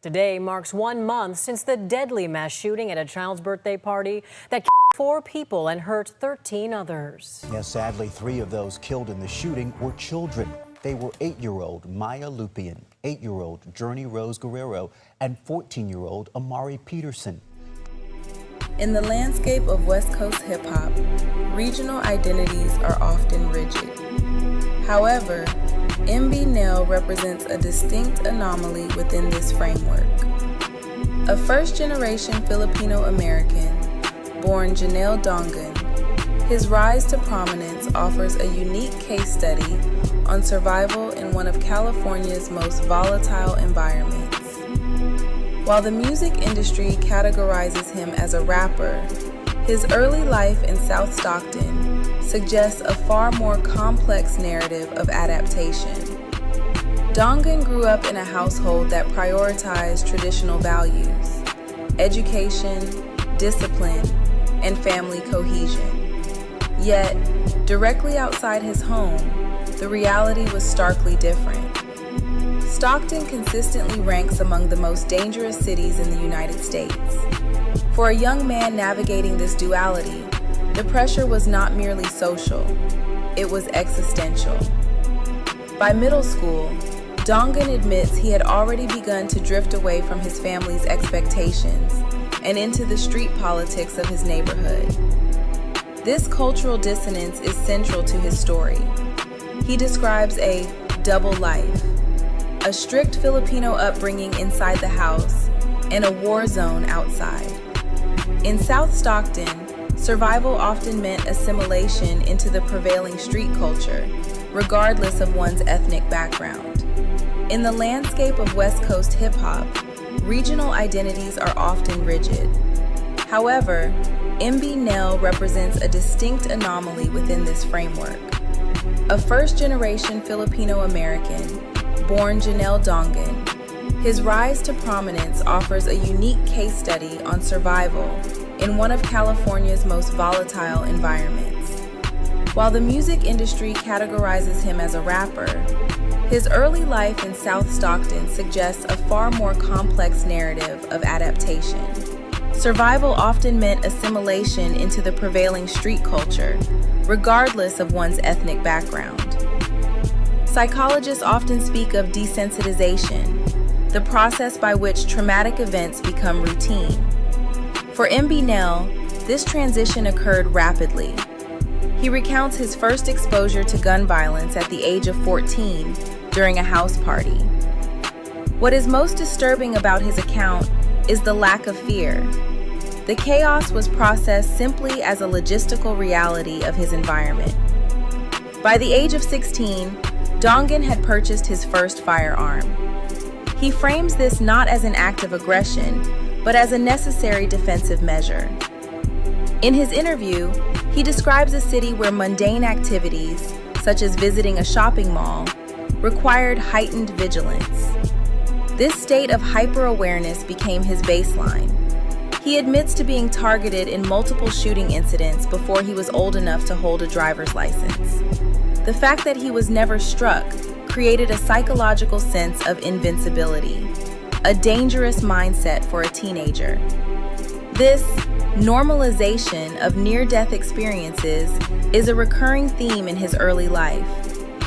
Today marks 1 month since the deadly mass shooting at a child's birthday party that killed 4 people and hurt 13 others. Yes, sadly, 3 of those killed in the shooting were children. They were 8-year-old Maya Lupian, 8-year-old Journey Rose Guerrero, and 14-year-old Amari Peterson. In the landscape of West Coast hip-hop, regional identities are often rigid. However, MBNel represents a distinct anomaly within this framework. A first-generation Filipino-American, born Janelle Dongan, his rise to prominence offers a unique case study on survival in one of California's most volatile environments. While the music industry categorizes him as a rapper, his early life in South Stockton suggests a far more complex narrative of adaptation. Dongan grew up in a household that prioritized traditional values, education, discipline, and family cohesion. Yet, directly outside his home, the reality was starkly different. Stockton consistently ranks among the most dangerous cities in the United States. For a young man navigating this duality, the pressure was not merely social, it was existential. By middle school, Dongan admits he had already begun to drift away from his family's expectations and into the street politics of his neighborhood. This cultural dissonance is central to his story. He describes a double life, a strict Filipino upbringing inside the house, and a war zone outside. In South Stockton, survival often meant assimilation into the prevailing street culture, regardless of one's ethnic background. In the landscape of West Coast hip-hop, regional identities are often rigid. However, MBNel represents a distinct anomaly within this framework. A first-generation Filipino-American, born Janelle Dongan, his rise to prominence offers a unique case study on survival in one of California's most volatile environments. While the music industry categorizes him as a rapper, his early life in South Stockton suggests a far more complex narrative of adaptation. Survival often meant assimilation into the prevailing street culture, regardless of one's ethnic background. Psychologists often speak of desensitization, the process by which traumatic events become routine. For MBNel, this transition occurred rapidly. He recounts his first exposure to gun violence at the age of 14 during a house party. What is most disturbing about his account is the lack of fear. The chaos was processed simply as a logistical reality of his environment. By the age of 16, Dongan had purchased his first firearm. He frames this not as an act of aggression, but as a necessary defensive measure. In his interview, he describes a city where mundane activities, such as visiting a shopping mall, required heightened vigilance. This state of hyper-awareness became his baseline. He admits to being targeted in multiple shooting incidents before he was old enough to hold a driver's license. The fact that he was never struck created a psychological sense of invincibility, a dangerous mindset for a teenager. This normalization of near-death experiences is a recurring theme in his early life,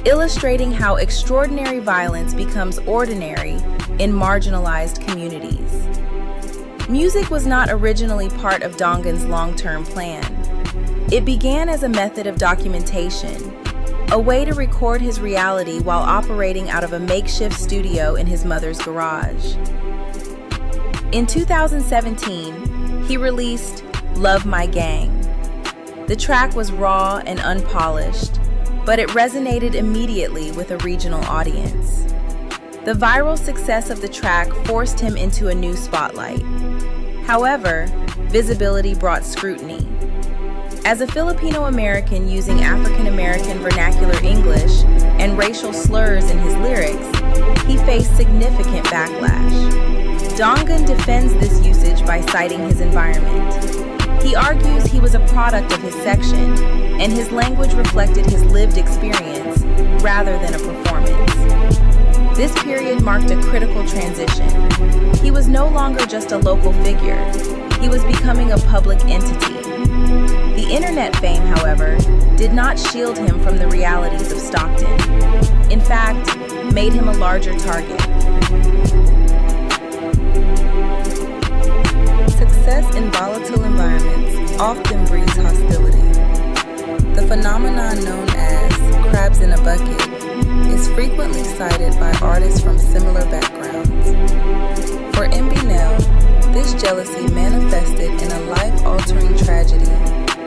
illustrating how extraordinary violence becomes ordinary in marginalized communities. Music was not originally part of Dongan's long-term plan. It began as a method of documentation, a way to record his reality while operating out of a makeshift studio in his mother's garage. In 2017, he released Love My Gang. The track was raw and unpolished, but it resonated immediately with a regional audience. The viral success of the track forced him into a new spotlight. However, visibility brought scrutiny. As a Filipino-American using African-American vernacular English and racial slurs in his lyrics, he faced significant backlash. Dongan defends this usage by citing his environment. He argues he was a product of his section, and his language reflected his lived experience rather than a performance. This period marked a critical transition. He was was no longer just a local figure. He was becoming a public entity. The internet fame, however, did not shield him from the realities of Stockton. In fact, made him a larger target. Success in volatile environments often breeds hostility. The phenomenon known as crabs in a bucket is frequently cited by artists from similar backgrounds. For MBNel, this jealousy manifested in a life-altering tragedy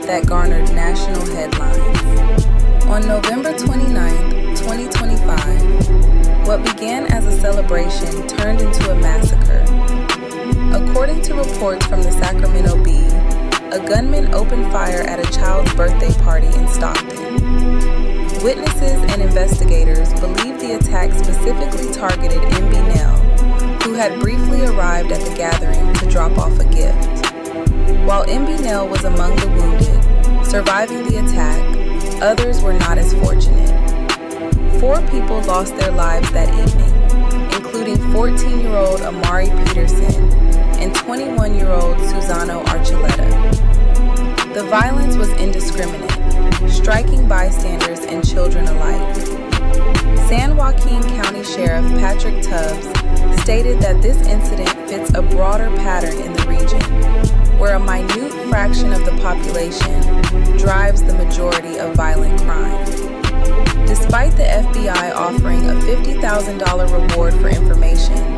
that garnered national headlines. On November 29, 2025, what began as a celebration turned into a massacre. According to reports from the Sacramento Bee, a gunman opened fire at a child's birthday party in Stockton. Witnesses and investigators believe the attack specifically targeted MBNel, who had briefly arrived at the gathering to drop off a gift. While MBNel was among the wounded, surviving the attack, others were not as fortunate. 4 people lost their lives that evening, including 14-year-old Amari Peterson and 21-year-old Susano Archuleta. The violence was indiscriminate, striking bystanders and children alike. San Joaquin County Sheriff Patrick Tubbs stated that this incident fits a broader pattern in the region, where a minute fraction of the population drives the majority of violent crime. Despite the FBI offering a $50,000 reward for information,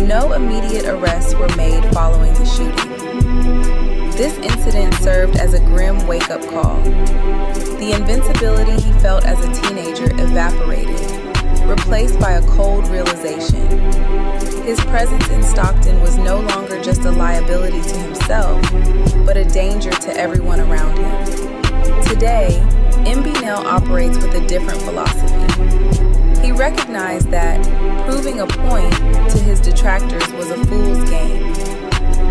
no immediate arrests were made following the shooting. This incident served as a grim wake-up call. The invincibility he felt as a teenager evaporated, replaced by a cold realization. His presence in Stockton was no longer just a liability to himself, but a danger to everyone around him. Today, MBNel operates with a different philosophy. He recognized that proving a point to his detractors was a fool's game.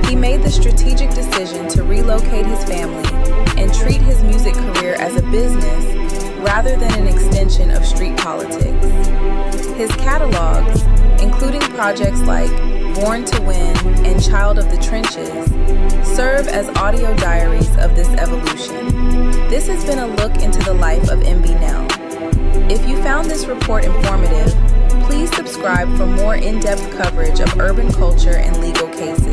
He made the strategic decision to relocate his family and treat his music career as a business rather than an extension of street politics. His catalogs, including projects like Born to Win and Child of the Trenches, serve as audio diaries of this evolution. This has been a look into the life of MBNel. If you found this report informative, please subscribe for more in-depth coverage of urban culture and legal cases.